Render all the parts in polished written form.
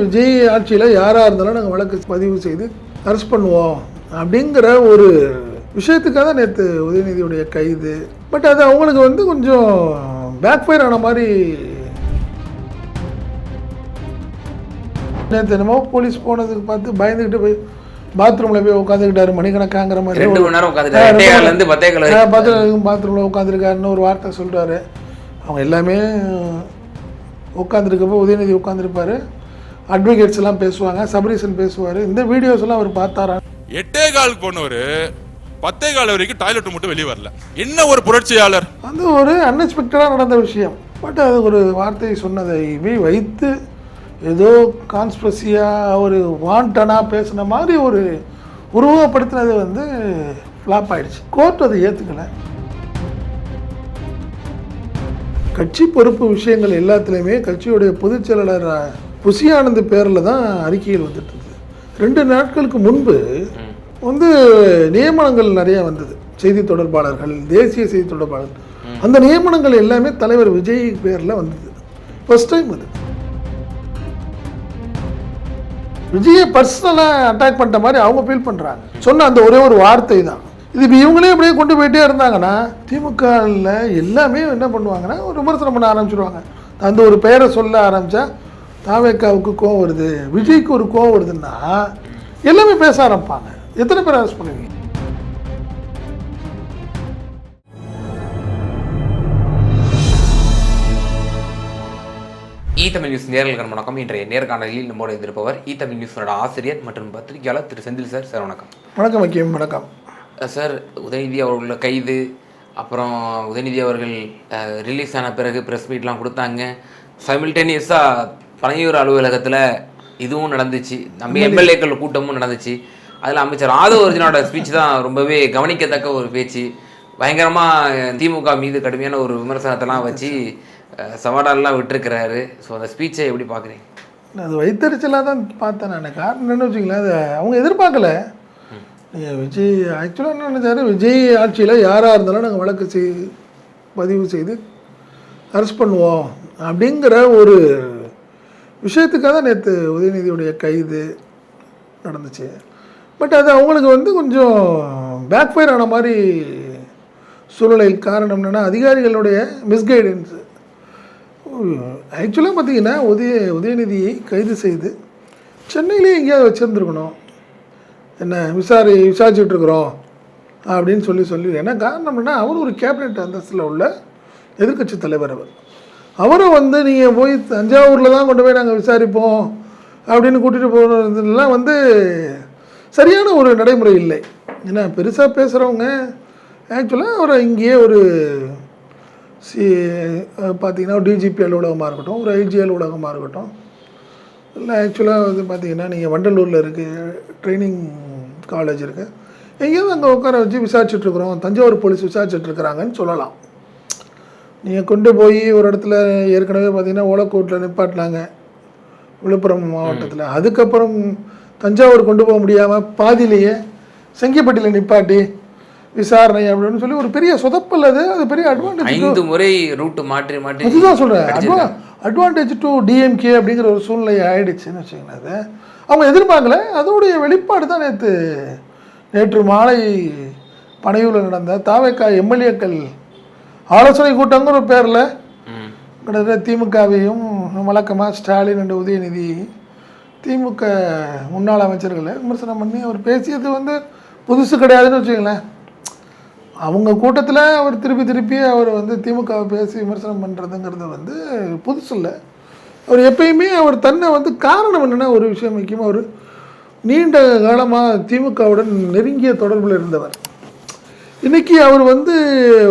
விஜய் ஆட்சியில் யாராக இருந்தாலும் நாங்கள் வழக்கு பதிவு செய்து அரெஸ்ட் பண்ணுவோம் அப்படிங்கிற ஒரு விஷயத்துக்காக தான் நேற்று உதயநிதியுடைய கைது. பட் அது அவங்களுக்கு வந்து கொஞ்சம் பேக்ஃபயர் ஆன மாதிரி. நேற்று என்னமோ போலீஸ் போனதுக்கு பார்த்து பயந்துக்கிட்டு போய் பாத்ரூமில் போய் உட்காந்துக்கிட்டாரு மணிக்கணக்காங்கிற மாதிரி. பாத்ரூமில் உட்காந்துருக்காருன்னு ஒரு வார்த்தை சொல்கிறாரு. அவங்க எல்லாமே உட்காந்துருக்கப்போ உதயநிதி உட்காந்துருப்பாரு, அட்வொகேட்ஸ் எல்லாம் பேசுவாங்க, சபரீசன் பேசுவார். இந்த வீடியோஸ் எல்லாம் அவர் பார்த்தாரா? 8.15 போனவர் 10.15 வரைக்கும் டாய்லெட் மட்டும் வெளியே வரல. என்ன ஒரு புரட்சியாளர்! அது ஒரு அன்எக்ஸ்பெக்டடாக நடந்த விஷயம். பட் அது ஒரு வார்த்தை சொன்னதை வைத்து ஏதோ கான்ஸ்பிரசியாக ஒரு வாண்டனாக பேசின மாதிரி ஒரு உருவப்படுத்தினது வந்து ஃப்ளாப் ஆயிடுச்சு. கோர்ட் அதை ஏற்றுக்கலை. கட்சி பொறுப்பு விஷயங்கள் எல்லாத்துலேயுமே கட்சியுடைய பொதுச் செயலாளர் புசி ஆனந்த் பேரில் தான் அறிக்கைகள் வந்துட்டு இருந்தது. 2 நாட்களுக்கு முன்பு வந்து நியமனங்கள் நிறையா வந்தது. செய்தி தொடர்பாளர்கள், தேசிய செய்தி தொடர்பாளர்கள், அந்த நியமனங்கள் எல்லாமே தலைவர் விஜய் பேரில் வந்தது. ஃபர்ஸ்ட் டைம் அது. விஜயை பர்சனலாக அட்டாக் பண்ணிட்ட மாதிரி அவங்க ஃபீல் பண்ணுறாங்க. சொன்ன அந்த ஒரே ஒரு வார்த்தை தான். இது இப்போ இவங்களே அப்படியே கொண்டு போயிட்டே இருந்தாங்கன்னா திமுகவில் எல்லாமே என்ன பண்ணுவாங்கன்னா ஒரு விமர்சனம் பண்ண ஆரம்பிச்சிடுவாங்க. அந்த ஒரு பெயரை சொல்ல ஆரம்பித்தா தாவேக்காவுக்கு கோவம் வருது, விஜய்க்கு ஒரு கோவம் வருதுன்னா எல்லாமே பேச ஆரம்பிப்பாங்க. எத்தனை பேர் அரெஸ்ட் பண்ணுவீங்க? தமிழ் நியூஸ் நேர்களுக்கு வணக்கம். இன்றைய நேர்காணலில் நம்மோடு இருந்திருப்பவர் தமிழ் நியூஸோட ஆசிரியர் மற்றும் பத்திரிகையாளர் திரு செந்தில் சார். சார் வணக்கம். வணக்கம் வைக்கம். வணக்கம் சார். உதயநிதி அவர்களோட கைது, அப்புறம் உதயநிதி அவர்கள் ரிலீஸ் ஆன பிறகு ப்ரெஸ் மீட்லாம் கொடுத்தாங்க. சைமில்டேனியஸாக பனையூர் அலுவலகத்தில் இதுவும் நடந்துச்சு, நம்ம எம்எல்ஏக்கள் கூட்டமும் நடந்துச்சு. அதில் அமைச்சர் ஆதவ அர்ஜுனோட ஸ்பீச் தான் ரொம்பவே கவனிக்கத்தக்க ஒரு பேச்சு. பயங்கரமாக திமுக மீது கடுமையான ஒரு விமர்சனத்தெல்லாம் வச்சு சவாடெல்லாம் விட்டுருக்கிறாரு. ஸோ அந்த ஸ்பீச்சை எப்படி பார்க்குறீங்க? அது வைத்தறிச்சலாக தான் பார்த்தேன் நான். காரணம் என்னென்னு வச்சுங்களேன், அது அவங்க எதிர்பார்க்கல. விஜய் ஆக்சுவலாக என்ன நினைச்சாரு, விஜய் ஆட்சியில் யாராக இருந்தாலும் நாங்கள் வழக்கு பதிவு செய்து அரெஸ்ட் பண்ணுவோம் அப்படிங்கிற ஒரு விஷயத்துக்காக தான் நேற்று உதயநிதியுடைய கைது நடந்துச்சு. பட் அது அவங்களுக்கு வந்து கொஞ்சம் பேக்ஃபயர் ஆன மாதிரி சூழ்நிலை. காரணம் என்னென்னா அதிகாரிகளுடைய மிஸ்கைடன்ஸு. ஆக்சுவலாக பார்த்திங்கன்னா உதயநிதியை கைது செய்து சென்னையிலே எங்கேயாவது வச்சுருந்துருக்கணும். என்ன விசாரிச்சுட்ருக்குறோம் அப்படின்னு சொல்லி என்ன காரணம்னா அவர் ஒரு கேபினெட் அந்தஸ்தில் உள்ள எதிர்க்கட்சி தலைவர். அவரை வந்து நீங்கள் போய் தஞ்சாவூரில் தான் கொண்டு போய் நாங்கள் விசாரிப்போம் அப்படின்னு கூட்டிகிட்டு போகிறதுலாம் வந்து சரியான ஒரு நடைமுறை இல்லை. ஏன்னா பெருசாக பேசுகிறவங்க ஆக்சுவலாக அவரை இங்கேயே ஒரு பார்த்திங்கன்னா டிஜிபி அலுவலகமாக இருக்கட்டும், ஒரு ஐஜி அலுவலகமாக இருக்கட்டும், இல்லை ஆக்சுவலாக வந்து பார்த்திங்கன்னா நீங்கள் வண்டலூரில் இருக்குது ட்ரைனிங் காலேஜ் இருக்குது, எங்கேயாவது அங்கே உட்கார வச்சு விசாரிச்சுட்ருக்குறோம், தஞ்சாவூர் போலீஸ் விசாரிச்சுட்ருக்குறாங்கன்னு சொல்லலாம். நீங்கள் கொண்டு போய் ஒரு இடத்துல ஏற்கனவே பார்த்திங்கன்னா ஓலக்கோட்டில் நிப்பாட்டினாங்க விழுப்புரம் மாவட்டத்தில். அதுக்கப்புறம் தஞ்சாவூர் கொண்டு போக முடியாமல் பாதியிலேயே செங்கிப்பட்டியில் நிப்பாட்டி விசாரணை அப்படின்னு சொல்லி ஒரு பெரிய சொதப்பல். அது பெரிய அட்வான்டேஜ். 5 முறை ரூட்டு மாற்றி அதுதான் சொல்கிறேன். அட்வான்டேஜ் டு டிஎம்கே அப்படிங்கிற ஒரு சூழ்நிலை ஆகிடுச்சுன்னு வச்சுக்கோங்களேன். அது அவங்க எதிர்பார்க்கல. அதோடைய வெளிப்பாடு தான் நேற்று மாலை பனையூரில் நடந்த தாவேக்கா எம்எல்ஏக்கள் ஆலோசனை கூட்டங்கிற ஒரு பேரில் கிட்டத்தட்ட திமுகவையும் வழக்கமாக ஸ்டாலின் என்ற உதயநிதி திமுக முன்னாள் அமைச்சர்களை விமர்சனம் பண்ணி அவர் பேசியது வந்து புதுசு கிடையாதுன்னு வச்சுக்கங்களேன். அவங்க கூட்டத்தில் அவர் திருப்பி அவர் வந்து திமுகவை பேசி விமர்சனம் பண்ணுறதுங்கிறது வந்து புதுசு இல்லை. அவர் எப்பயுமே அவர் தன்னை வந்து காரணம் என்னென்னா ஒரு விஷயம் முக்கியமாக, அவர் நீண்ட காலமாக திமுகவுடன் நெருங்கிய தொடர்பில் இருந்தவர். இன்றைக்கி அவர் வந்து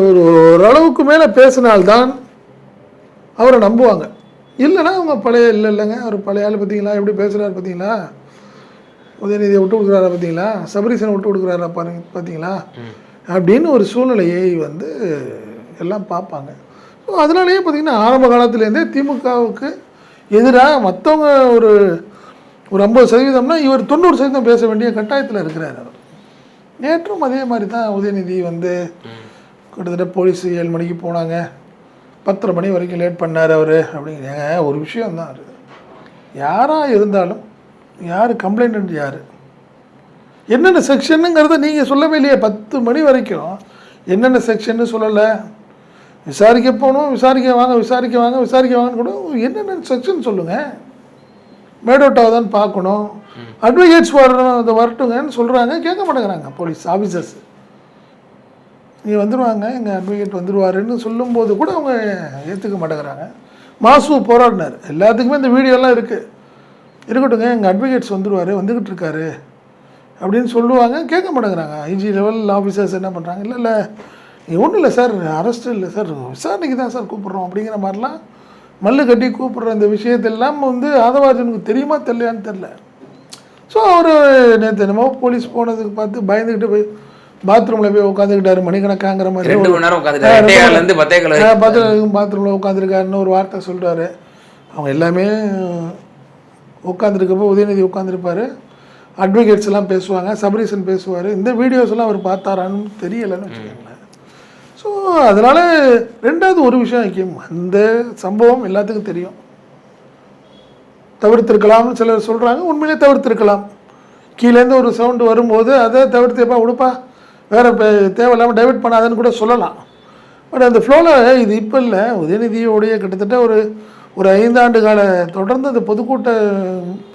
ஓரளவுக்கு மேலே பேசினால்தான் அவரை நம்புவாங்க. இல்லைன்னா அவங்க இல்லைங்க அவர் பழைய ஆள் பார்த்தீங்களா, எப்படி பேசுகிறாரு பார்த்தீங்களா, உதயநிதியை விட்டு கொடுக்குறாரா பார்த்தீங்களா, சபரீசனை விட்டு கொடுக்குறாரா பார்த்தீங்களா அப்படின்னு ஒரு சூழ்நிலையை வந்து எல்லாம் பார்ப்பாங்க. ஸோ அதனாலேயே பார்த்திங்கன்னா ஆரம்ப காலத்துலேருந்தே திமுகவுக்கு எதிராக மற்றவங்க ஒரு 50% இவர் 90% பேச வேண்டிய கட்டாயத்தில் இருக்கிறார். அவர் நேற்றும் அதே மாதிரி தான் உதயநிதி வந்து கிட்டத்தட்ட போலீஸ் 7 மணிக்கு போனாங்க, 10:30 மணி வரைக்கும் லேட் பண்ணார் அவர் அப்படிங்கிறாங்க. ஒரு விஷயந்தான், யாராக இருந்தாலும் யார் கம்ப்ளைண்ட் யார் என்னென்ன செக்ஷனுங்கிறத நீங்கள் சொல்லவே இல்லையே. 10 மணி வரைக்கும் என்னென்ன செக்ஷன்னு சொல்லலை. விசாரிக்க போகணும், விசாரிக்க வாங்கன்னு கூட என்னென்ன செக்ஷன் சொல்லுங்கள். மேடோட்டாவை தான் பார்க்கணும், அட்வொகேட்ஸ் வரட்டுங்கன்னு சொல்கிறாங்க, கேட்க மாட்டேங்கிறாங்க போலீஸ் ஆஃபீஸர்ஸ். நீங்கள் வந்துடுவாங்க, எங்கள் அட்வொகேட் வந்துடுவாருன்னு சொல்லும்போது கூட அவங்க ஏற்றுக்க மாட்டேங்கிறாங்க. மாசு போராடினார், எல்லாத்துக்குமே இந்த வீடியோலாம் இருக்கட்டுங்க, எங்கள் அட்வொகேட்ஸ் வந்துக்கிட்டு இருக்காரு அப்படின்னு சொல்லுவாங்க, கேட்க மாட்டேங்கிறாங்க. ஐஜி லெவல் ஆஃபீஸர்ஸ் என்ன பண்ணுறாங்க, இல்லை ஒன்றும் இல்லை சார், அரெஸ்ட் இல்லை சார், விசாரணைக்கு தான் சார் கூப்பிட்றோம் அப்படிங்கிற மாதிரிலாம் மல்லு கட்டி கூப்பிட்ற இந்த விஷயத்தெல்லாம் ஆதவார்ஜனுக்கு தெரியுமா தெரியலையான்னு தெரில. ஸோ அவர் நேற்று என்னமோ போலீஸ் போனதுக்கு பார்த்து பயந்துக்கிட்டு போய் பாத்ரூமில் போய் உட்காந்துக்கிட்டாரு மணிக்கணக்காங்கிற மாதிரி. பாத்ரூமில் உட்காந்துருக்காருன்னு ஒரு வார்த்தை சொல்கிறாரு. அவங்க எல்லாமே உட்காந்துருக்கப்போ உதயநிதி உட்காந்துருப்பார், அட்வொகேட்ஸ் எல்லாம் பேசுவாங்க, சபரீசன் பேசுவார். இந்த வீடியோஸ் எல்லாம் அவர் பார்த்தாரான்னு தெரியலைன்னு வச்சுக்கோங்களேன். ஸோ அதனால் ரெண்டாவது ஒரு விஷயம் ஐக்கியம், அந்த சம்பவம் எல்லாத்துக்கும் தெரியும், தவிர்த்திருக்கலாம்னு சிலர் சொல்கிறாங்க. உண்மையிலே தவிர்த்திருக்கலாம். கீழேருந்து ஒரு சவுண்டு வரும்போது அதை தவிர்த்துப்பா உடுப்பா வேறு தேவையில்லாமல் டைவெர்ட் பண்ணாதுன்னு கூட சொல்லலாம். பட் அந்த ஃப்ளோவில் இது இப்போ இல்லை, உதயநிதியோடைய கிட்டத்தட்ட ஒரு 5 ஆண்டு கால தொடர்ந்து அந்த பொதுக்கூட்டம்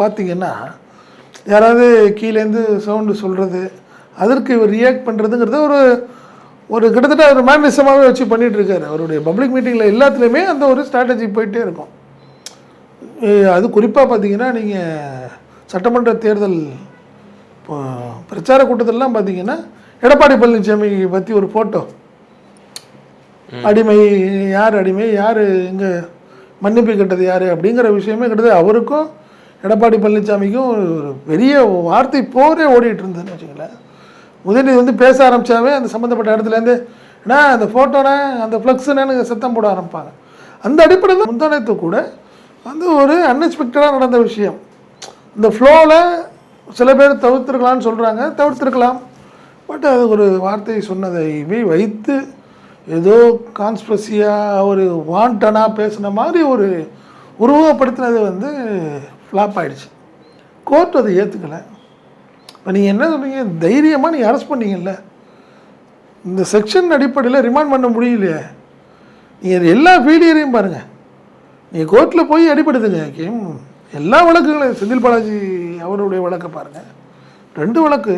பார்த்திங்கன்னா யாராவது கீழேருந்து சவுண்டு சொல்கிறது, அதற்கு இவர் ரியாக்ட் பண்ணுறதுங்கிறத ஒரு கிட்டத்தட்ட ஒரு மேனரிசமாகவே வச்சு பண்ணிகிட்ருக்காரு. அவருடைய பப்ளிக் மீட்டிங்கில் எல்லாத்துலேயுமே அந்த ஒரு ஸ்ட்ராட்டஜி போயிட்டே இருக்கும். அது குறிப்பாக பார்த்தீங்கன்னா நீங்கள் சட்டமன்ற தேர்தல் பிரச்சார கூட்டத்திலலாம் பார்த்தீங்கன்னா எடப்பாடி பழனிசாமி பற்றி ஒரு ஃபோட்டோ, அடிமை யார் இங்கே மன்னிப்பு கேட்டது யார் அப்படிங்கிற விஷயமே கிட்டத்தட்ட அவருக்கும் எடப்பாடி பழனிசாமிக்கும் ஒரு பெரிய வார்த்தை போரே ஓடிட்டு இருந்ததுன்னு வச்சுங்களேன். உதயநிதி பேச ஆரம்பித்தாவே அந்த சம்மந்தப்பட்ட இடத்துலேருந்து ஏன்னா அந்த ஃபோட்டோனா அந்த ஃப்ளக்ஸுன்னு சத்தம் போட ஆரம்பிப்பாங்க. அந்த அடிப்படையில் முந்தானத்து கூட வந்து ஒரு அன்எக்ஸ்பெக்டடாக நடந்த விஷயம். இந்த ஃப்ளோவில் சில பேர் தவிர்த்துருக்கலான்னு சொல்கிறாங்க, தவிர்த்துருக்கலாம். பட் அது ஒரு வார்த்தை சொன்னதை வைத்து ஏதோ கான்ஸ்பிரசியாக ஒரு வாண்டனாக பேசின மாதிரி ஒரு உருவப்படுத்தினது வந்து ஃப்ளாப் ஆகிடுச்சு. கோர்ட் அதை ஏற்றுக்கலை. இப்போ நீங்கள் என்ன சொல்கிறீங்க, தைரியமாக நீங்கள் அரெஸ்ட் பண்ணீங்கல்ல, இந்த செக்ஷன் அடிப்படையில் ரிமாண்ட் பண்ண முடியலையே. நீங்கள் எல்லா ஃபீலியரையும் பாருங்கள், நீங்கள் கோர்ட்டில் போய் அடிப்படுதுங்க. எல்லா வழக்குகளையும் செந்தில் பாலாஜி அவருடைய வழக்கை பாருங்கள், 2 வழக்கு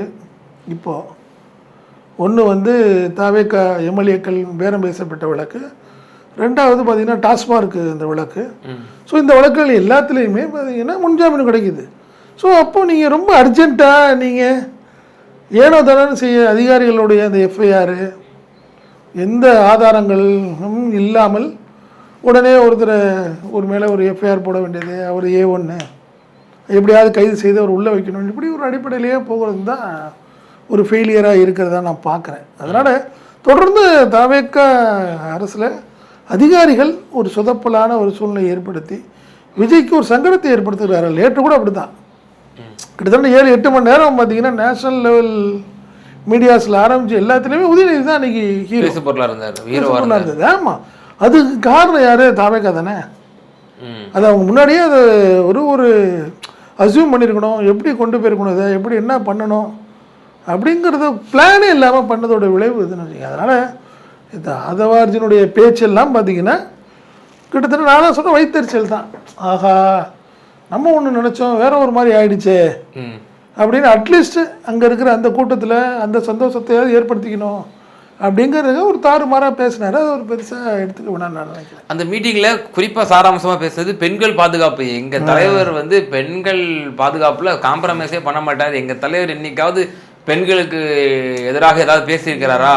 இப்போது. ஒன்று வந்து தாவேக்கா எம்எல்ஏக்கள் பேரம் பேசப்பட்ட வழக்கு, 2வது பார்த்தீங்கன்னா டாஸ்மார்க்கு இந்த வழக்கு. ஸோ இந்த வழக்குகள் எல்லாத்துலேயுமே பார்த்தீங்கன்னா முன்ஜாமீன் கிடைக்குது. ஸோ அப்போது நீங்கள் ரொம்ப அர்ஜென்ட்டாக நீங்கள் ஏனோ தானே செய்ய அதிகாரிகளுடைய அந்த எஃப்ஐஆர் எந்த ஆதாரங்களும் இல்லாமல் உடனே ஒரு மேலே ஒரு எஃப்ஐஆர் போட வேண்டியது, அவர் A1 எப்படியாவது கைது செய்து அவர் உள்ளே வைக்கணும், இப்படி ஒரு அடிப்படையிலேயே போகிறது தான் ஒரு ஃபெயிலியராக இருக்கிறதா நான் பார்க்குறேன். அதனால் தொடர்ந்து தாவேக்க அரசில் அதிகாரிகள் ஒரு சொதப்பலான ஒரு சூழ்நிலை ஏற்படுத்தி விஜய்க்கு ஒரு சங்கடத்தை ஏற்படுத்துகிறாரு. லேட்டு கூட அப்படி தான், கிட்டத்தட்ட 7-8 மணி நேரம் பார்த்தீங்கன்னா நேஷனல் லெவல் மீடியாஸில் ஆரம்பித்து எல்லாத்துலேயுமே உதயநிதி தான் அன்றைக்கி ஹீரோ இருந்தது. ஆமாம், அதுக்கு காரணம் யார்? தாவேக்கா தானே. அது அவங்க முன்னாடியே அதை ஒரு அசியூம் பண்ணியிருக்கணும், எப்படி கொண்டு போயிருக்கணும், இதை எப்படி என்ன பண்ணணும் அப்படிங்கிறத பிளானே இல்லாமல் பண்ணதோட விளைவு இதுன்னு வச்சுக்கோங்க. அதனால் இந்த ஆதவார்ஜனுடைய பேச்செல்லாம் பார்த்தீங்கன்னா கிட்டத்தட்ட நான் சொல்கிற வைத்தறிச்சல் தான். ஆஹா, நம்ம ஒன்று நினச்சோம் வேற ஒரு மாதிரி ஆயிடுச்சே அப்படின்னு அட்லீஸ்ட் அங்கே இருக்கிற அந்த கூட்டத்தில் அந்த சந்தோஷத்தையாவது ஏற்படுத்திக்கணும் அப்படிங்கிறத ஒரு தாறுமாறாக பேசினார். அது ஒரு பெருசாக எடுத்துக்க வேணாம் நான் நினைக்கிறேன். அந்த மீட்டிங்கில் குறிப்பாக சாராம்சமாக பேசுறது பெண்கள் பாதுகாப்பு. எங்கள் தலைவர் வந்து பெண்கள் பாதுகாப்பில் காம்ப்ரமைஸே பண்ண மாட்டார். எங்கள் தலைவர் என்னைக்காவது பெண்களுக்கு எதிராக ஏதாவது பேசியிருக்கிறாரா,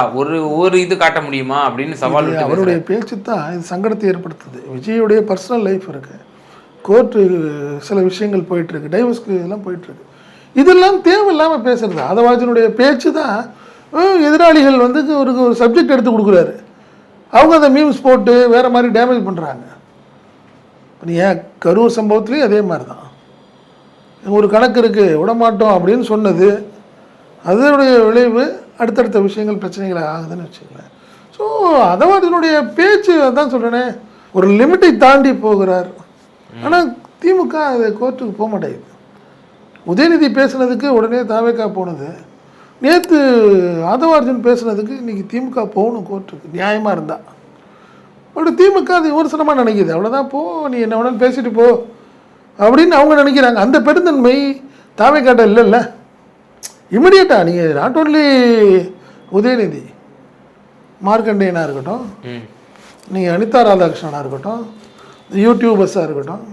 ஒரு இது காட்ட முடியுமா அப்படின்னு சவால். அவருடைய பேச்சு தான் இது சங்கடத்தை ஏற்படுத்துது. விஜயுடைய பர்சனல் லைஃப் இருக்குது, கோர்ட்டு சில விஷயங்கள் போயிட்டுருக்கு, டைவர்ஸ்க்கு இதெல்லாம் போயிட்டுருக்கு. இதெல்லாம் தேவையில்லாமல் பேசுறது. ஆதவார்ஜனுடைய பேச்சு தான் எதிராளிகள் வந்து ஒரு சப்ஜெக்ட் எடுத்து கொடுக்குறாரு, அவங்க அந்த மீம்ஸ் போட்டு வேறு மாதிரி டேமேஜ் பண்ணுறாங்க. இப்போ ஏன் கரூர் சம்பவத்துலேயும் அதே மாதிரி தான் ஒரு கணக்கு இருக்குது விடமாட்டோம் அப்படின்னு சொன்னது, அதனுடைய விளைவு அடுத்தடுத்த விஷயங்கள் பிரச்சனைகள் ஆகுதுன்னு வச்சுக்கலேன். ஸோ ஆதவார்ஜனுடைய பேச்சு அதான் சொல்கிறேனே, ஒரு லிமிட்டை தாண்டி போகிறார். ஆனால் திமுக அது கோர்ட்டுக்கு போக மாட்டேங்குது. உதயநிதி பேசுனதுக்கு உடனே தாவேக்கா போனது, நேற்று ஆதவார்ஜுன் பேசுனதுக்கு இன்றைக்கி திமுக போகணும் கோர்ட்டுக்கு நியாயமாக இருந்தால். பட் திமுக அது விமர்சனமாக நினைக்கிது, அவ்வளோதான் போ, நீ என்ன வேணாலும் பேசிட்டு போ அப்படின்னு அவங்க நினைக்கிறாங்க. அந்த பெருந்தன்மை தாவேக்காட்ட இல்லைல்ல. இமிடியேட்டாக நீங்கள் நாட் ஓன்லி உதயநிதி, மார்க்கண்டேயனாக இருக்கட்டும், நீங்கள் அனிதா ராதாகிருஷ்ணனாக இருக்கட்டும், யூடியூபர்ஸாக இருக்கட்டும்,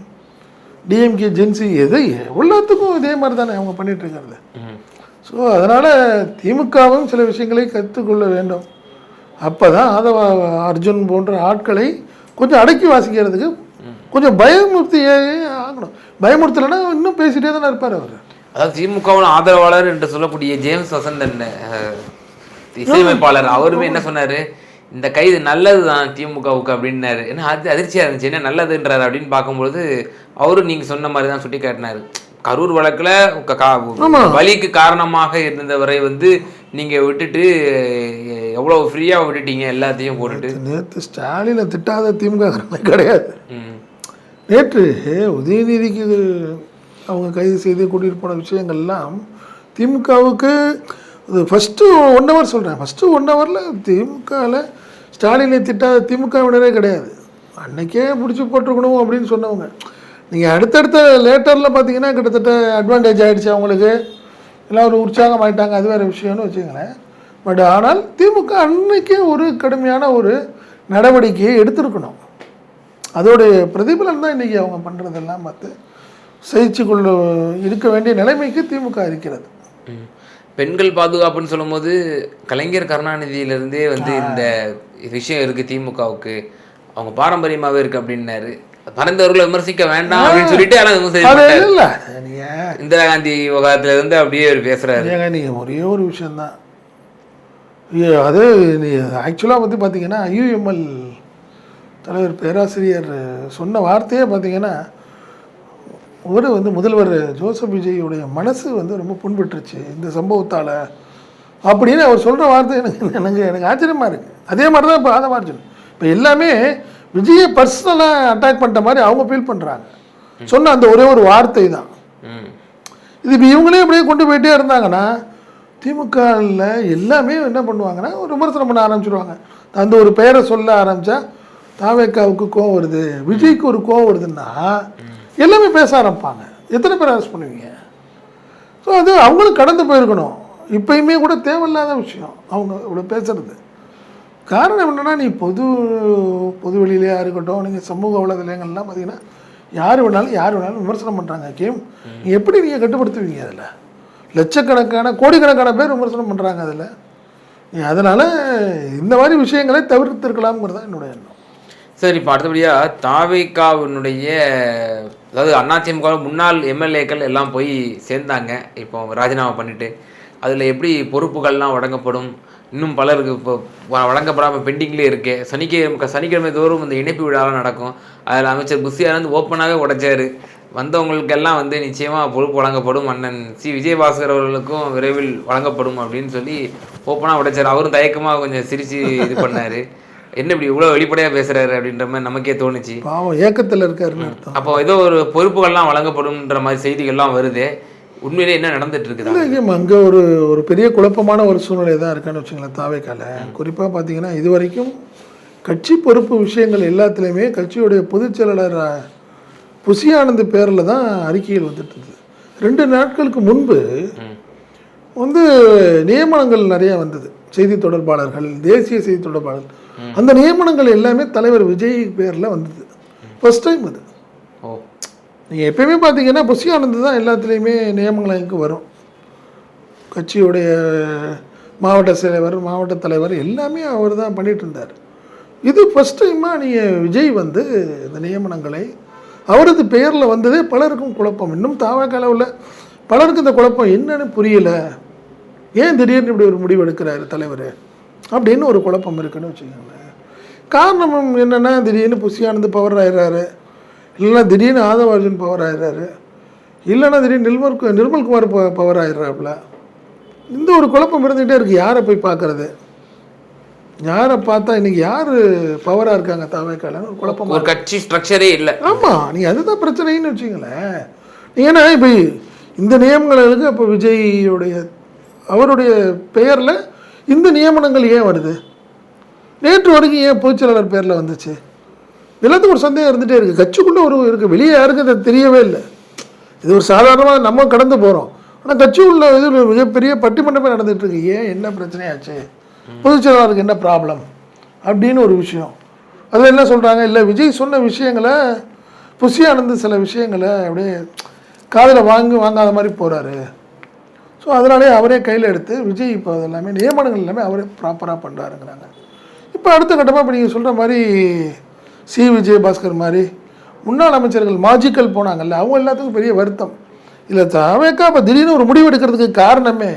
டிஎம்கே ஜென்சி, எது எல்லாத்துக்கும் இதே மாதிரி தானே அவங்க பண்ணிகிட்ருக்கிறது. ஸோ அதனால் திமுகவும் சில விஷயங்களை கற்றுக்கொள்ள வேண்டும். அப்போ தான் அர்ஜுன் போன்ற ஆட்களை கொஞ்சம் அடக்கி வாசிக்கிறதுக்கு கொஞ்சம் பயமுறுத்தியே ஆகணும். பயமுறுத்தலைன்னா இன்னும் பேசிகிட்டே தானே இருப்பார் அவர். அதாவது திமுகவின் ஆதரவாளர் என்று சொல்லக்கூடிய ஜேம்ஸ் வசந்தன் இசையமைப்பாளர் அவருமே என்ன சொன்னார், இந்த கைது நல்லது தான் திமுகவுக்கு அப்படின்னாரு. ஏன்னா அது அதிர்ச்சியாக இருந்துச்சு, என்ன நல்லதுன்றாரு அப்படின்னு பார்க்கும்பொழுது அவரும் நீங்கள் சொன்ன மாதிரி தான் சுட்டி காட்டினார். கரூர் வழக்கில் வலிக்கு காரணமாக இருந்தவரை வந்து நீங்கள் விட்டுட்டு எவ்வளோ ஃப்ரீயாக விட்டுட்டீங்க எல்லாத்தையும் போட்டுட்டு. நேற்று ஸ்டாலினை திட்டாத திமுக கிடையாது. நேற்று உதயநிதிக்கு அவங்க கைது செய்து கூட்டிகிட்டு போன விஷயங்கள்லாம் திமுகவுக்கு ஃபஸ்ட்டு 1 hour சொல்கிறேன், ஃபஸ்ட்டு 1 hourல திமுகவில் ஸ்டாலினை திட்டாத திமுகவினரே கிடையாது. அன்றைக்கே பிடிச்சி போட்டிருக்கணும் அப்படின்னு சொன்னவங்க. நீங்கள் அடுத்தடுத்த லேட்டரில் பார்த்தீங்கன்னா கிட்டத்தட்ட அட்வான்டேஜ் ஆகிடுச்சு அவங்களுக்கு, எல்லாம் ஒரு உற்சாகம் ஆகிட்டாங்க, அது வேறு விஷயம்னு வச்சுங்களேன். பட் ஆனால் திமுக அன்றைக்கே ஒரு கடுமையான ஒரு நடவடிக்கையை எடுத்திருக்கணும். அதோடைய பிரதிபலன் தான் இன்றைக்கி அவங்க பண்ணுறதெல்லாம் பார்த்து சகிச்சுக்குள்ள இருக்க வேண்டிய நிலைமைக்கு திமுக இருக்கிறது. பெண்கள் பாதுகாப்புன்னு சொல்லும்போது கலைஞர் கருணாநிதியிலேருந்தே வந்து இந்த விஷயம் இருக்குது திமுகவுக்கு, அவங்க பாரம்பரியமாகவே இருக்குது அப்படின்னாரு. மறைந்தவர்களை விமர்சிக்க வேண்டாம் அப்படின்னு சொல்லிட்டு இந்திரா காந்தி விவகாரத்துல இருந்து அப்படியே பேசுறாரு. நீங்கள் ஒரே ஒரு விஷயந்தான், அது ஆக்சுவலாக வந்து பார்த்தீங்கன்னா IUML தலைவர் பேராசிரியர் சொன்ன வார்த்தையே பார்த்தீங்கன்னா ஒரு வந்து முதல்வர் ஜோசப் விஜயுடைய மனசு வந்து ரொம்ப புண்பட்டுருச்சு இந்த சம்பவத்தால் அப்படின்னு அவர் சொல்கிற வார்த்தை எனக்கு ஆச்சரியமாக இருக்குது. அதே மாதிரி தான் இப்போ ஆதவார்ஜுன் இப்போ எல்லாமே விஜயை பர்சனலாக அட்டாக் பண்ணுற மாதிரி அவங்க ஃபீல் பண்ணுறாங்க. சொன்ன அந்த ஒரே ஒரு வார்த்தை தான் இது. இப்போ இவங்களே அப்படியே கொண்டு போயிட்டே இருந்தாங்கன்னா திமுகவில் எல்லாமே என்ன பண்ணுவாங்கன்னா ஒரு விமர்சனம் பண்ண ஆரம்பிச்சிடுவாங்க. அந்த ஒரு பெயரை சொல்ல ஆரம்பித்தா தாவேக்காவுக்கு கோவம் வருது, விஜய்க்கு ஒரு கோவம் வருதுன்னா எல்லாமே பேச ஆரம்பிப்பாங்க. எத்தனை பேர் அரெஸ்ட் பண்ணுவீங்க? ஸோ அது அவங்களும் கடந்து போயிருக்கணும். இப்போயுமே கூட தேவையில்லாத விஷயம் அவங்க இவ்வளோ பேசுகிறது. காரணம் என்னென்னா நீ பொது வெளியிலேயே இருக்கட்டும், நீங்கள் சமூக வலைதளங்கள்லாம் பார்த்தீங்கன்னா யார் வேணாலும் விமர்சனம் பண்ணுறாங்க. நீங்கள் எப்படி நீங்கள் கட்டுப்படுத்துவீங்க? அதில் லட்சக்கணக்கான கோடிக்கணக்கான பேர் விமர்சனம் பண்ணுறாங்க அதில். அதனால் இந்த மாதிரி விஷயங்களை தவிர்த்திருக்கலாம்ங்கிறது தான் என்னுடைய எண்ணம். சார், இப்போ அடுத்தபடியாக தாவேக்காவினுடைய அதாவது அதிமுக முன்னாள் எம்எல்ஏக்கள் எல்லாம் போய் சேர்ந்தாங்க, இப்போ ராஜினாமா பண்ணிவிட்டு. அதில் எப்படி பொறுப்புகள்லாம் வழங்கப்படும், இன்னும் பலருக்கு இப்போ வழங்கப்படாமல் பெண்டிங்லேயே இருக்கே. சனிக்கிழமை தோறும் இந்த இணைப்பு விழாலாம் நடக்கும். அதில் அமைச்சர் புஷியார் வந்து ஓப்பனாகவே உடைச்சார், வந்தவங்களுக்கெல்லாம் வந்து நிச்சயமாக பொறுப்பு வழங்கப்படும், அண்ணன் விஜயபாஸ்கர் அவர்களுக்கும் விரைவில் வழங்கப்படும் அப்படின்னு சொல்லி ஓப்பனாக உடைச்சார். அவரும் தயக்கமாக கொஞ்சம் சிரித்து இது பண்ணார். என்ன இப்படி இவ்வளோ வெளிப்படையாக பேசுகிறாரு அப்படின்ற மாதிரி நமக்கே தோணுச்சு. பாவம் ஏக்கத்தில் இருக்காருன்னு அர்த்தம். அப்போ ஏதோ ஒரு பொறுப்புகள்லாம் வழங்கப்படும்ன்ற மாதிரி செய்திகள்லாம் வருது. உண்மையிலே என்ன நடந்துட்டு இருக்குது? அங்கே ஒரு பெரிய குழப்பமான ஒரு சூழ்நிலை தான் இருக்கான்னு வச்சுங்களேன் தாவேக்கால. குறிப்பாக பார்த்தீங்கன்னா இது வரைக்கும் கட்சி பொறுப்பு விஷயங்கள் எல்லாத்துலேயுமே கட்சியுடைய பொதுச் செயலாளர் புஷி ஆனந்த் பேரில் தான் அறிக்கைகள் வந்துட்டு இருந்தது. 2 நாட்களுக்கு முன்பு வந்து நியமனங்கள் நிறையா வந்தது. செய்தி தொடர்பாளர்கள், தேசிய செய்தி தொடர்பாளர்கள், அந்த நியமனங்கள் எல்லாமே தலைவர் விஜய் பேரில் வந்தது. ஃபர்ஸ்ட் டைம் அது. நீங்கள் எப்பயுமே பார்த்தீங்கன்னா புஷி ஆனந்த் தான் எல்லாத்துலேயுமே நியமனங்களுக்கு வரும். கட்சியுடைய மாவட்ட செயலர், மாவட்ட தலைவர் எல்லாமே அவர் தான் பண்ணிகிட்டு இருந்தார். இது ஃபஸ்ட் டைமாக நீங்கள் விஜய் வந்து இந்த நியமனங்களை அவரது பெயரில் வந்ததே பலருக்கும் குழப்பம். இன்னும் தாவேக்கால உள்ள பலருக்கு இந்த குழப்பம் என்னன்னு புரியல. ஏன் திடீர்னு இப்படி ஒரு முடிவு எடுக்கிறாரு தலைவர் அப்படின்னு ஒரு குழப்பம் இருக்குன்னு வச்சுக்கோங்களேன். காரணம் என்னென்னா திடீர்னு புஷி ஆனந்த் பவர் ஆயிடுறாரு, இல்லைன்னா திடீர்னு ஆதவார்ஜுன் பவர் ஆயிடுறாரு, இல்லைன்னா திடீர்னு நிர்மல்குமார் பவர் ஆயிடுறாப்புல. இந்த ஒரு குழப்பம் இருந்துகிட்டே இருக்குது. யாரை போய் பார்க்குறது? யாரை பார்த்தா இன்னைக்கு யார் பவராக இருக்காங்க தாவேக்காலன்னு ஒரு குழப்பமா ஒரு கட்சி ஸ்ட்ரக்சரே இல்லை. ஆமாம், நீங்கள் அதுதான் பிரச்சனைன்னு வச்சுங்களேன். நீங்கள் ஏன்னா இப்போ இந்த நியமனங்களுக்கு அப்போ விஜய்யுடைய அவருடைய பெயரில் இந்த நியமனங்கள் ஏன் வருது? நேற்று வரைக்கும் ஏன் பொதுச்செயலாளர் பேரில் வந்துச்சு? எல்லாத்துக்கும் ஒரு சந்தேகம் இருந்துகிட்டே இருக்குது. கட்சிக்குள்ளே ஒரு இருக்குது, வெளியே யாருக்கும் அது தெரியவே இல்லை. இது ஒரு சாதாரணமாக நம்ம கடந்து போகிறோம். ஆனால் கட்சி உள்ள இது மிகப்பெரிய பட்டிமன்றமே நடந்துகிட்டு இருக்கு. ஏன் என்ன பிரச்சனையாச்சு, பொதுச்செயலாளருக்கு என்ன ப்ராப்ளம் அப்படின்னு ஒரு விஷயம். அதில் என்ன சொல்கிறாங்க, இல்லை விஜய் சொன்ன விஷயங்களை புஷி ஆனந்த் சில விஷயங்களை அப்படியே காதில் வாங்காத மாதிரி போகிறாரு. ஸோ அதனாலே அவரே கையில் எடுத்து விஜய் இப்போ எல்லாமே நியமனங்கள் எல்லாமே அவரே ப்ராப்பராக பண்ணுறாருங்கிறாங்க. இப்போ அடுத்த கட்டமாக இப்போ நீங்கள் சொல்கிற மாதிரி விஜயபாஸ்கர் மாதிரி முன்னாள் அமைச்சர்கள் மாஜிக்கல் போனாங்கல்ல, அவங்க எல்லாத்துக்கும் பெரிய வருத்தம். இல்லை தாவேக்கா இப்போ திடீர்னு ஒரு முடிவு எடுக்கிறதுக்கு காரணமே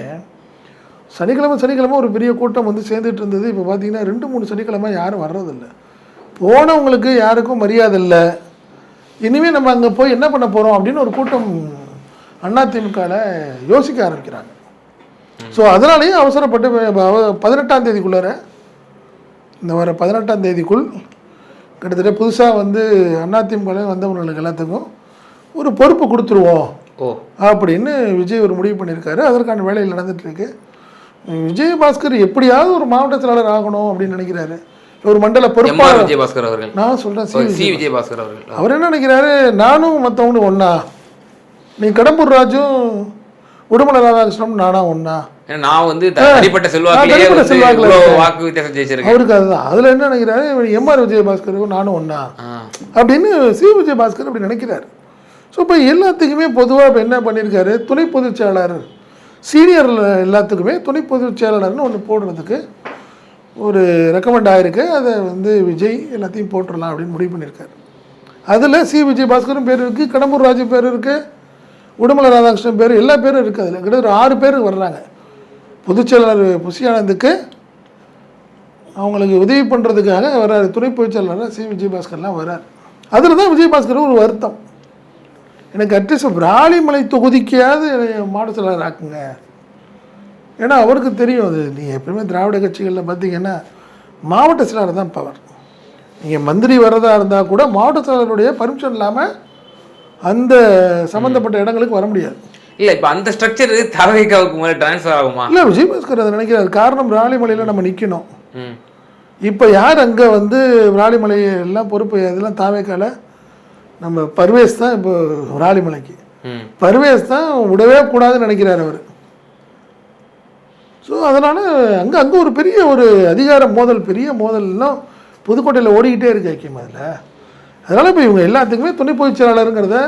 சனிக்கிழமை ஒரு பெரிய கூட்டம் வந்து சேர்ந்துட்டு இருந்தது. இப்போ பார்த்தீங்கன்னா 2-3 சனிக்கிழமை யாரும் வர்றதில்லை. போனவங்களுக்கு யாருக்கும் மரியாதை இல்லை. இனிமேல் நம்ம அங்கே போய் என்ன பண்ண போகிறோம் அப்படின்னு ஒரு கூட்டம் அதிமுகவில் யோசிக்க ஆரம்பிக்கிறாங்க. ஸோ அதனாலேயே அவசரப்பட்டு 18ஆம் தேதிக்குள்ளார, இந்த வர 18ஆம் தேதிக்குள் கிட்டத்தட்ட புதுசாக வந்து அதிமுகவில் வந்தவங்களுக்கு எல்லாத்துக்கும் ஒரு பொறுப்பு கொடுத்துருவோம் அப்படின்னு விஜய் ஒரு முடிவு பண்ணியிருக்காரு. அதற்கான வேலையில் நடந்துகிட்ருக்கு. விஜயபாஸ்கர் எப்படியாவது ஒரு மாவட்ட செயலாளர் ஆகணும் அப்படின்னு நினைக்கிறாரு. ஒரு மண்டல பொறுப்பாளர் விஜயபாஸ்கர் அவர்கள், நான் சொல்கிறேன் விஜயபாஸ்கர் அவர்கள், அவர் என்ன நினைக்கிறாரு, நானும் மற்றவங்களும் ஒன்றா, நீ கடம்பூர் ராஜும் உடுமலை ராதாகிருஷ்ணன் நானா ஒன்றா, நான் வந்து தனிப்பட்ட செல்வாக்குல வாக்கு வித்தியாசம் ஜெயிச்சிருக்கேன் அவருக்கு. அதுதான் அதில் என்ன நினைக்கிறாரு, எம்ஆர் விஜயபாஸ்கருக்கும் நானும் ஒன்றா அப்படின்னு விஜயபாஸ்கர் அப்படி நினைக்கிறாரு. ஸோ இப்போ எல்லாத்துக்குமே பொதுவாக இப்போ என்ன பண்ணியிருக்காரு, துணை பொதுச் செயலாளர் சீனியர் எல்லாத்துக்குமே துணை பொதுச் செயலாளர்னு ஒன்று போடுறதுக்கு ஒரு ரெக்கமெண்ட் ஆகிருக்கு. அதை வந்து விஜய் எல்லாத்தையும் போட்டுடலாம் அப்படின்னு முடிவு பண்ணியிருக்காரு. அதில் விஜயபாஸ்கரும் பேர் இருக்குது, கடம்பூர் ராஜு பேர் இருக்குது, உடுமலை ராதாகிருஷ்ணன் பேர், எல்லா பேரும் இருக்குது. அதில் கிட்டத்தட்ட 6 பேர் வர்றாங்க. பொதுச் செயலாளர் புஷி ஆனந்துக்கு அவங்களுக்கு உதவி பண்ணுறதுக்காக வர்றாரு. துணை பொதுச் செயலாளர் விஜயபாஸ்கர்லாம் வர்றார். அதில் தான் விஜயபாஸ்கர் ஒரு வருத்தம், எனக்கு அட்லீஸ்ட் விராலிமலை தொகுதிக்கையாவது மாவட்ட செயலாளர் ஆக்குங்க. ஏன்னா அவருக்கு தெரியும், அது நீங்கள் எப்பயுமே திராவிட கட்சிகளில் பார்த்தீங்கன்னா மாவட்ட செயலாளர் தான் பவர். நீங்கள் மந்திரி வர்றதா இருந்தால் கூட மாவட்ட செயலாளருடைய பர்மிஷன் இல்லாமல் அந்த சம்மந்தப்பட்ட இடங்களுக்கு வர முடியாது. இல்லை, இப்போ அந்த ஸ்ட்ரக்சர் தாவேக்காவுக்கு மேலே ட்ரான்ஸ்ஃபர் ஆகுமா? இல்லை, விஜயபாஸ்கர் அதை நினைக்கிறார். காரணம் விராலிமலையில் நம்ம நிற்கணும். இப்போ யார் அங்கே வந்து விராலிமலை எல்லாம் பொறுப்பு, அதெல்லாம் தாவேக்கால நம்ம பர்வேஸ் தான். இப்போ விராலிமலைக்கு பர்வேஸ் தான் விடவே கூடாதுன்னு நினைக்கிறார் அவர். ஸோ அதனால் அங்கே ஒரு பெரிய ஒரு அதிகார மோதல், பெரிய மோதல்லாம் புதுக்கோட்டையில் ஓடிக்கிட்டே இருக்கு ஐக்கியம் அதில். அதனால் இப்போ இவங்க எல்லாத்துக்குமே துணை பொதுச் செயலாளருங்கிறத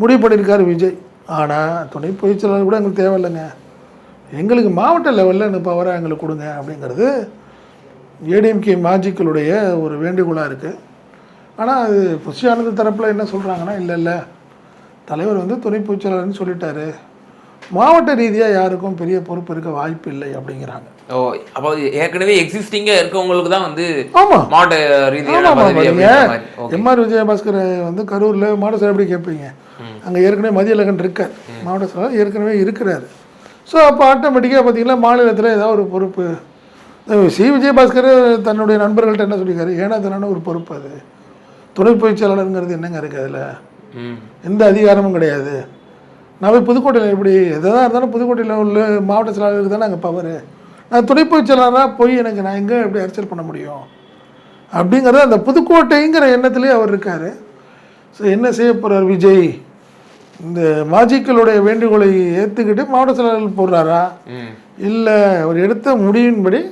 முடிவு பண்ணியிருக்காரு விஜய். ஆனால் துணை பொதுச் செயலாளர் கூட எங்களுக்கு தேவையில்லைங்க, எங்களுக்கு மாவட்ட லெவலில் இந்த பவரை எங்களுக்கு கொடுங்க அப்படிங்கிறது ஏடிஎம்கே மாஜிக்களுடைய ஒரு வேண்டுகோளாக இருக்குது. ஆனால் அது புஷி ஆனந்த் தரப்பில் என்ன சொல்கிறாங்கன்னா, இல்லை தலைவர் வந்து துணை பொதுச் செயலாளர்னு சொல்லிட்டாரு, மாவட்ட ரீதியாக யாருக்கும் பெரிய பொறுப்பு இருக்க வாய்ப்பு இல்லை அப்படிங்கிறாங்க. ஓ, அப்போ ஏற்கனவே எக்ஸிஸ்டிங்காக இருக்கவங்களுக்கு தான் வந்து ஆமாம் மாவட்ட ரீதியாக. எம்ஆர் விஜயபாஸ்கர் வந்து கரூரில் மாவட்ட செயலர் எப்படி கேட்பீங்க, அங்கே ஏற்கனவே மதியழகன் இருக்கார், மாவட்ட செயலர் ஏற்கனவே இருக்கிறார். ஸோ அப்போ ஆட்டோமேட்டிக்காக பார்த்தீங்கன்னா மாநிலத்தில் ஏதாவது ஒரு பொறுப்பு. விஜயபாஸ்கர் தன்னுடைய நண்பர்கள்ட்ட என்ன சொல்லியிருக்காரு, ஏன்னா தானே ஒரு பொறுப்பு, அது துணை பொதுச் செயலாளருங்கிறது என்னங்க இருக்குது, அதில் எந்த அதிகாரமும் கிடையாது. நான் போய் புதுக்கோட்டையில் எப்படி எதாக இருந்தாலும் புதுக்கோட்டையில் உள்ள மாவட்ட செயலாளருக்கு தானே அங்கே பவர், நான் துணை பொதுச் செயலாளராக போய் நான் எங்கே எப்படி அரசியல் பண்ண முடியும் அப்படிங்கிறது அந்த புதுக்கோட்டைங்கிற எண்ணத்துலேயே அவர் இருக்கார். ஸோ என்ன செய்ய போகிறார் விஜய், இந்த மாஜிக்களுடைய வேண்டுகோளை ஏற்றுக்கிட்டு மாவட்ட செயலாளர்கள் போடுறாரா, இல்லை அவர் எடுத்த முடிவின்படி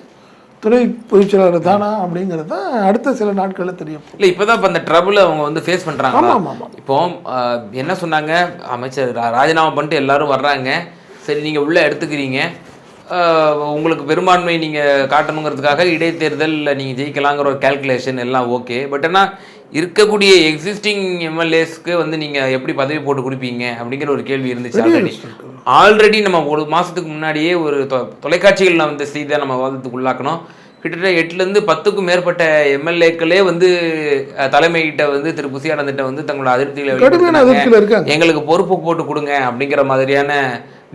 துணை பொதுச் செயலாளர் தானா அப்படிங்கிறது தான் அடுத்த சில நாட்களில் தெரியும். இல்லை, இப்போ தான் இப்போ அந்த ட்ரபுளை அவங்க வந்து ஃபேஸ் பண்ணுறாங்க. இப்போ என்ன சொன்னாங்க, அமைச்சர் ராஜினாமா பண்ணிட்டு எல்லாரும் வர்றாங்க, சரி நீங்கள் உள்ளே எடுத்துக்கிறீங்க, உங்களுக்கு பெரும்பான்மை நீங்கள் காட்டணுங்கிறதுக்காக இடைத்தேர்தலில் நீங்கள் ஜெயிக்கலாங்கிற ஒரு கேல்குலேஷன் எல்லாம் ஓகே. பட் ஆனால் இருக்கக்கூடிய எக்ஸிஸ்டிங் எம்எல்ஏஸ்க்கு வந்து நீங்கள் எப்படி பதவி போட்டு கொடுப்பீங்க அப்படிங்கிற ஒரு கேள்வி இருந்துச்சு. ஆல்ரெடி நம்ம ஒரு மாதத்துக்கு முன்னாடியே ஒரு தொலைக்காட்சிகளில் வந்து செய்த நம்ம வாதத்துக்கு உள்ளாக்கணும். கிட்டத்தட்ட 8லேருந்து 10க்கும் மேற்பட்ட எம்எல்ஏக்களே வந்து தலைமையிட்ட வந்து திரு புசி ஆனந்திட்ட வந்து தங்களோட கடுமையான அதிருப்தியில இருக்காங்க. எங்களுக்கு பொறுப்பு போட்டு கொடுங்க அப்படிங்கிற மாதிரியான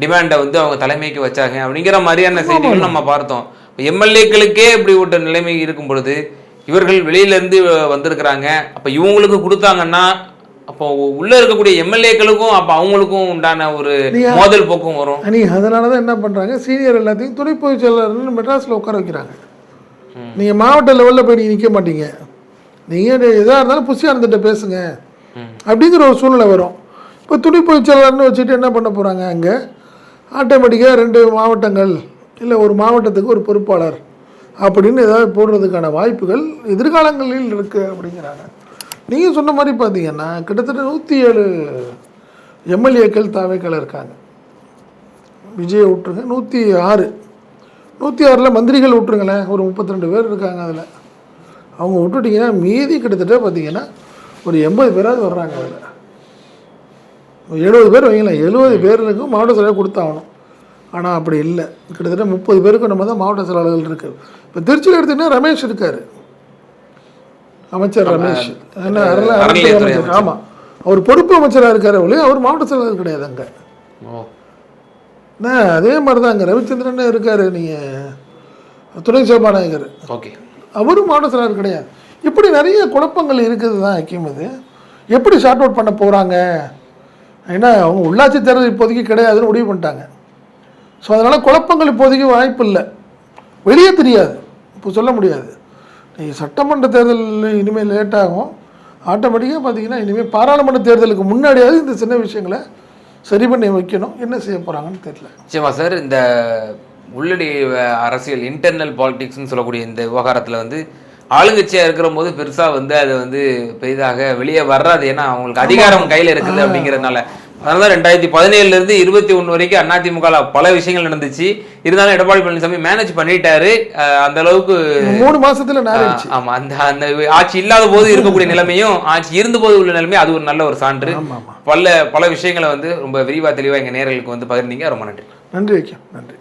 டிமாண்டை வந்து அவங்க தலைமைக்கு வச்சாங்க அப்படிங்கிற மாதிரியான செய்திகள் நம்ம பார்த்தோம். எம்எல்ஏக்களுக்கே இப்படி ஒரு நிலைமை இருக்கும் பொழுது இவர்கள் வெளியிலேருந்து வந்திருக்கிறாங்க. அப்போ இவங்களுக்கு கொடுத்தாங்கன்னா அப்போ உள்ள இருக்கக்கூடிய எம்எல்ஏக்களுக்கும் அப்போ அவங்களுக்கும் உண்டான ஒரு மோதல் போக்கும் வரும். அதனால தான் என்ன பண்ணுறாங்க, சீனியர் எல்லாத்தையும் துணை பொதுச் செயலாளர்னு மெட்ராஸில் உட்கார வைக்கிறாங்க. நீங்கள் மாவட்ட லெவலில் போய் நீங்கள் நிற்க மாட்டீங்க, நீங்கள் எதாக இருந்தாலும் புசி ஆனந்திட்ட பேசுங்க அப்படிங்கிற ஒரு சூழ்நிலை வரும். இப்போ துணை பொதுச் செயலாளர்னு வச்சுட்டு என்ன பண்ண போகிறாங்க, அங்கே ஆட்டோமேட்டிக்காக 2 மாவட்டங்கள் இல்லை ஒரு மாவட்டத்துக்கு ஒரு பொறுப்பாளர் அப்படின்னு ஏதாவது போடுறதுக்கான வாய்ப்புகள் எதிர்காலங்களில் இருக்குது அப்படிங்கிறாங்க. நீங்கள் சொன்ன மாதிரி பார்த்தீங்கன்னா கிட்டத்தட்ட 107 எம்எல்ஏக்கள் தாவேக்கள் இருக்காங்க. விஜயை விட்டுருங்க, 106 மந்திரிகள் விட்டுருங்களேன், ஒரு 32 பேர் இருக்காங்க. அதில் அவங்க விட்டுட்டிங்கன்னா மீதி கிட்டத்தட்ட பார்த்தீங்கன்னா ஒரு 80 பேராவது வர்றாங்க. அதில் 70 பேர் வைங்களேன், 70 பேருக்கு மாவட்ட செயலாளர் கொடுத்தாகணும். ஆனால் அப்படி இல்லை, கிட்டத்தட்ட 30 பேருக்கு நம்ம தான் மாவட்ட செயலாளர்கள் இருக்குது. இப்போ திருச்சியில் எடுத்திங்கன்னா ரமேஷ் இருக்கார், அமைச்சர் ரமேஷ், என்ன அமைச்சர். ஆமாம், அவர் பொறுப்பு அமைச்சராக இருக்கார், அவர் மாவட்ட செயலாளர் கிடையாது அங்கே. அதே மாதிரி தான் அங்கே ரவிச்சந்திரன் இருக்கார், நீங்கள் துணை சபாநாயகர், ஓகே, அவரும் மாவட்ட செயலாளர் கிடையாது. இப்படி நிறைய குழப்பங்கள் இருக்குது தான் ஹக்கீம். இது எப்படி ஷார்ட் அவுட் பண்ண போகிறாங்க, ஏன்னா அவங்க உள்ளாட்சி தேர்தல் இப்போதைக்கு கிடையாதுன்னு முடிவு பண்ணிட்டாங்க. ஸோ அதனால் குழப்பங்கள் இப்போதைக்கு வாய்ப்பு இல்லை, வெளியே தெரியாது, இப்போ சொல்ல முடியாது. நீங்கள் சட்டமன்ற தேர்தல் இனிமேல் லேட்டாகும், ஆட்டோமேட்டிக்காக பார்த்தீங்கன்னா இனிமேல் பாராளுமன்ற தேர்தலுக்கு முன்னாடியாவது இந்த சின்ன விஷயங்களை சரி பண்ணி வைக்கணும். என்ன செய்ய போகிறாங்கன்னு தெரியல. நிச்சயமா சார், இந்த உள்ளடி அரசியல் இன்டர்னல் பாலிடிக்ஸ்னு சொல்லக்கூடிய இந்த விவகாரத்தில் வந்து ஆளுங்கட்சியாக இருக்கிற போது பெருசாக வந்து அது வந்து பெரிதாக வெளியே வர்றாது, ஏன்னா அவங்களுக்கு அதிகாரம் கையில் இருக்குது அப்படிங்கிறதுனால. அதனால 2017 21 வரைக்கும் அதிமுக பல விஷயங்கள் நடந்துச்சு. இருந்தாலும் எடப்பாடி பழனிசாமி மேனேஜ் பண்ணிட்டாரு அந்த அளவுக்கு. 3 மாசத்துல ஆமா, அந்த அந்த ஆட்சி இல்லாத போது இருக்கக்கூடிய நிலைமையும் ஆட்சி இருந்த போது உள்ள நிலைமையும் அது ஒரு நல்ல ஒரு சான்று. பல விஷயங்களை வந்து ரொம்ப விரிவா தெளிவா எங்க நேயர்களுக்கு வந்து பகிர்ந்தீங்க. ரொம்ப நன்றி. நன்றி.